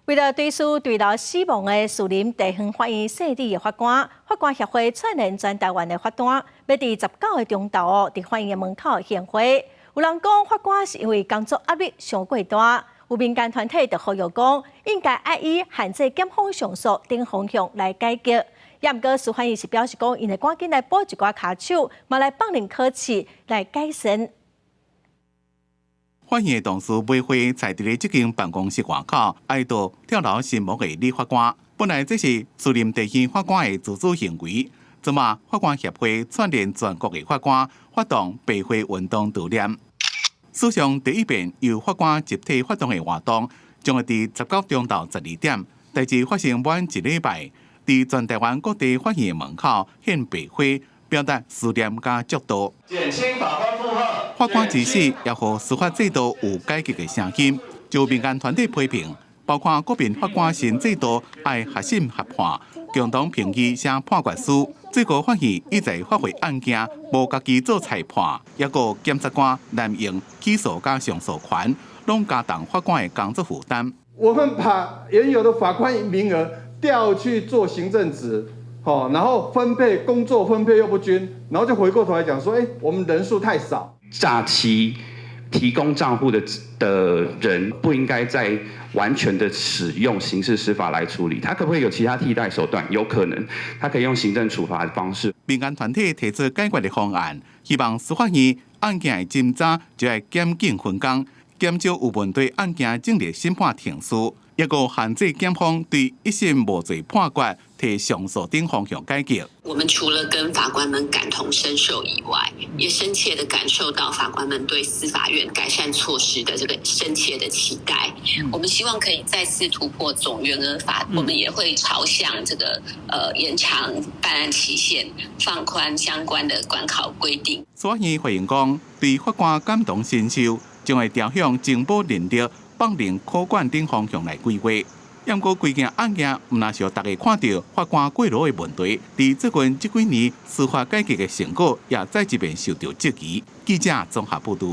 为了追诉坠楼死亡的树林地方法院审理的法官协会串联全台湾的法官，要伫19个钟头伫法院的门口献花。有人讲法官是因为工作压力上过大，有民间团体就呼吁讲，应该按以限制检方上诉等方向来解决。也毋过，司法院是表示讲，因会赶紧来补一寡骹手，嘛来放任考试来改善。法院的同事买花在伫咧这间办公室外口哀悼跳楼身亡的李法官。本来这是树林地区法官的自主行为，怎么法官协会串联全国的法官发动白花运动悼念？史上第一遍由法官集体发动的活动，将会伫19中到12点，代志发生满一礼拜，伫全台湾各地法院门口献白花，表达思念加祝祷。减轻法官负荷。法官之死也和司法制度有改革的声音，就民间团体批评，包括国民法官新制度爱合审合判，共同评议写判决书。最高法院一再发回案件无家己做裁判，也有检察官滥用起诉加上诉权，拢加重法官的工作负担。我们把原有的法官名额调去做行政职。然后工作分配又不均，然后就回过头来讲说，我们人数太少。诈欺提供账户的人不应该再完全的使用刑事司法来处理，他可不可以有其他替代手段？有可能，他可以用行政处罚的方式。民间团体提出解决的方案，希望司法院案件的侦查就要检警分工，减少有问题案件正式审判庭诉，也有限制检方对一审无罪判决提上诉等方向解决。我们除了跟法官们感同身受以外，也深切的感受到法官们对司法院改善措施的这个深切的期待。我们希望可以再次突破总员额法，我们也会朝向这个延长办案期限，放宽相关的管考规定。司法院回应讲，对法官感同身受，将会调向增补人力、放任科管等方向来规划。不过，规件案件毋若像大家看到法官过劳的问题，伫最近这几年司法改革的成果也再一遍受到质疑。记者综合报道。